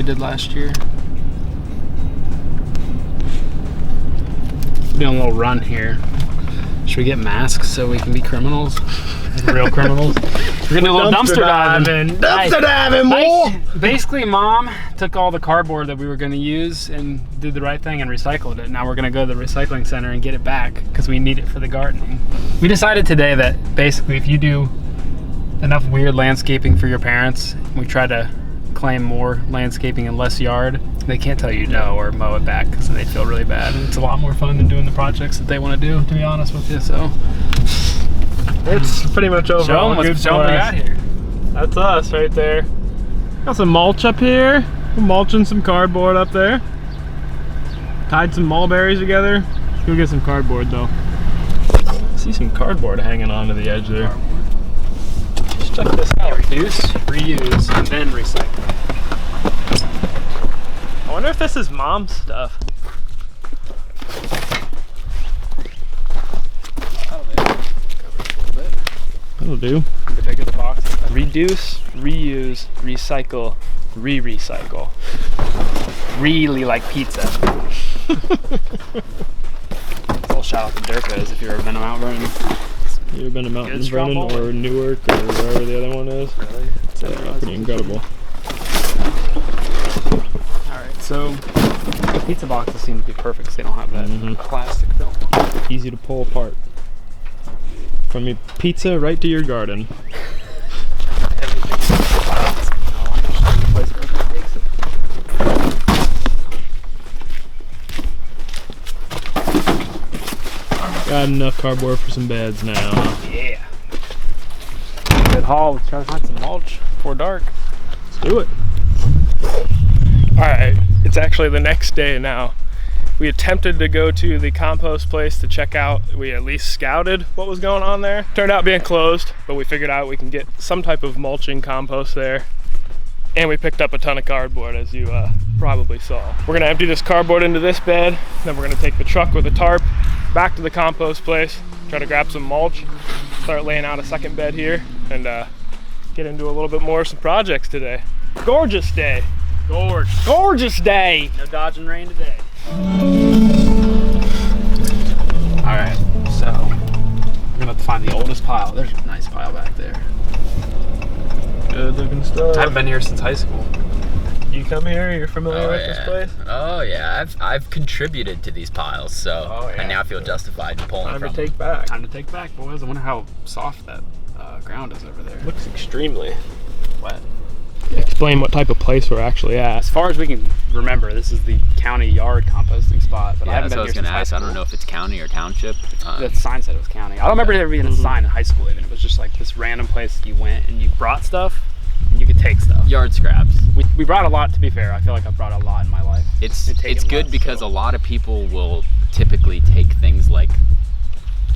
we did last year. Doing a little run here. Should we get masks so we can be criminals? Real criminals? We're gonna do a little dumpster diving. Dumpster diving, boy! Basically, Mom took all the cardboard that we were gonna use and did the right thing and recycled it. Now we're gonna go to the recycling center and get it back because we need it for the gardening. We decided today that basically if you do enough weird landscaping for your parents, we try to claim more landscaping and less yard, they can't tell you no or mow it back because then they feel really bad. And it's a lot more fun than doing the projects that they want to do, to be honest with you. So it's pretty much over. Show them what we got here. That's us right there. Got some mulch up here. We're mulching some cardboard up there. Tied some mulberries together. Let's go get some cardboard though. I see some cardboard hanging onto the edge there. Let's check this out. Reduce, reuse, and then recycle. I wonder if this is Mom's stuff. That'll do. The bigger the box. Reduce, reuse, recycle, re-recycle. Really like pizza. Little shout out to Durkas if you've ever been to Mount Vernon. You ever been to Mount Vernon or Newark or wherever the other one is? Really? It's pretty incredible. Alright, so the pizza boxes seem to be perfect because they don't have that plastic film. Easy to pull apart. From your pizza right to your garden. Got enough cardboard for some beds now. Yeah. Good haul. Let's try to find some mulch before dark. Let's do it. Alright, it's actually the next day now. We attempted to go to the compost place to check out. We at least scouted what was going on there. Turned out being closed, but we figured out we can get some type of mulching compost there. And we picked up a ton of cardboard, as you probably saw. We're gonna empty this cardboard into this bed, then we're gonna take the truck with a tarp back to the compost place, try to grab some mulch, start laying out a second bed here, and get into a little bit more of some projects today. Gorgeous day. Gorgeous day. No dodging rain today. Alright, so we're gonna have to find the oldest pile. There's a nice pile back there. Good looking stuff. I haven't been here since high school. You come here, you're familiar with this place? Oh yeah, I've contributed to these piles, so I now feel justified in pulling from them. Time to take back. Time to take back, boys. I wonder how soft that ground is over there. Looks extremely wet. Explain what type of place we're actually at. As far as we can remember, this is the county yard composting spot. But Yeah, I haven't that's been what I was here gonna since ask. I don't know if it's county or township. The sign said it was county. I don't remember there being a sign in high school even. It was just like this random place you went and you brought stuff and you could take stuff. Yard scraps. We brought a lot, to be fair. I feel like I've brought a lot in my life. It's good because a lot of people will typically take things like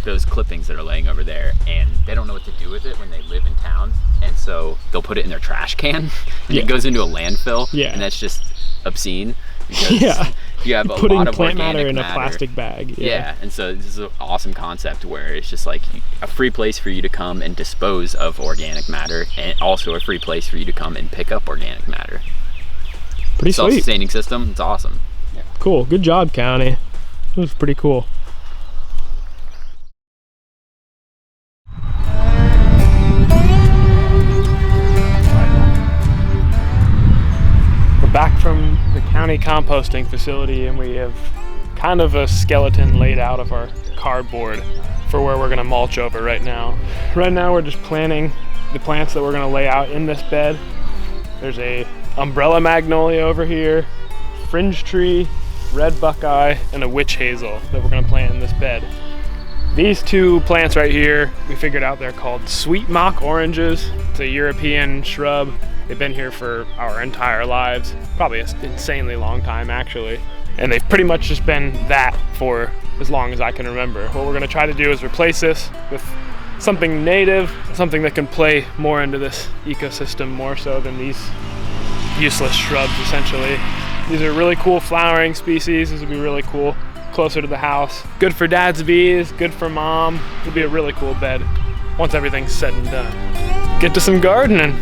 those clippings that are laying over there and they don't know what to do with it when they live in town, and so they'll put it in their trash can and it goes into a landfill, and that's just obscene because you have a lot of plant organic matter in a plastic bag. Yeah, and so this is an awesome concept where it's just like a free place for you to come and dispose of organic matter, and also a free place for you to come and pick up organic matter. Pretty sweet. Self-sustaining system. It's awesome. Yeah. Cool. Good job, county. It was pretty cool. We're back from the county composting facility, and we have kind of a skeleton laid out of our cardboard for where we're gonna mulch over right now. Right now we're just planting the plants that we're gonna lay out in this bed. There's a umbrella magnolia over here, fringe tree, red buckeye, and a witch hazel that we're gonna plant in this bed. These two plants right here, we figured out they're called sweet mock oranges. It's a European shrub. They've been here for our entire lives, probably an insanely long time actually. And they've pretty much just been that for as long as I can remember. What we're gonna try to do is replace this with something native, something that can play more into this ecosystem more so than these useless shrubs essentially. These are really cool flowering species. This would be really cool closer to the house. Good for dad's bees, good for mom. It'll be a really cool bed once everything's said and done. Get to some gardening.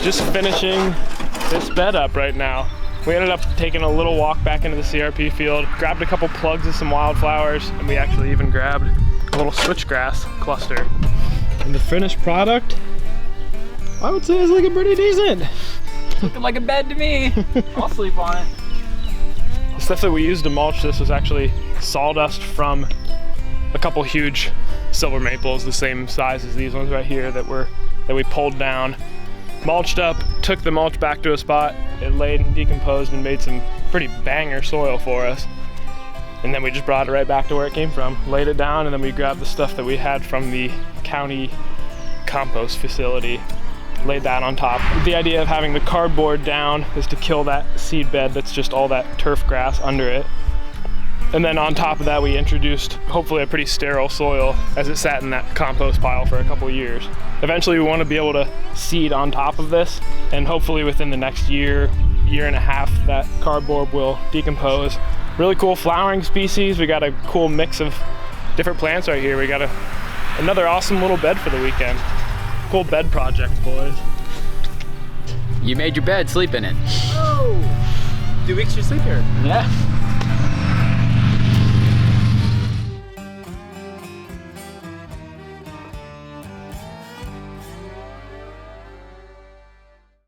just finishing this bed up right now. We ended up taking a little walk back into the CRP field, grabbed a couple plugs of some wildflowers, and we actually even grabbed a little switchgrass cluster. And the finished product, I would say, is looking pretty decent. Looking like a bed to me. I'll sleep on it. The stuff that we used to mulch this was actually sawdust from a couple huge silver maples, the same size as these ones right here that we pulled down, mulched up, took the mulch back to a spot, it laid and decomposed and made some pretty banger soil for us. And then we just brought it right back to where it came from, laid it down, and then we grabbed the stuff that we had from the county compost facility, laid that on top. The idea of having the cardboard down is to kill that seed bed that's just all that turf grass under it. And then on top of that, we introduced hopefully a pretty sterile soil as it sat in that compost pile for a couple of years. Eventually we want to be able to seed on top of this, and hopefully within the next year and a half, that cardboard will decompose. Really cool flowering species. We got a cool mix of different plants right here. We got another awesome little bed for the weekend. Cool bed project, boys. You made your bed, sleep in it. Oh! 2 weeks you sleep here. Yeah.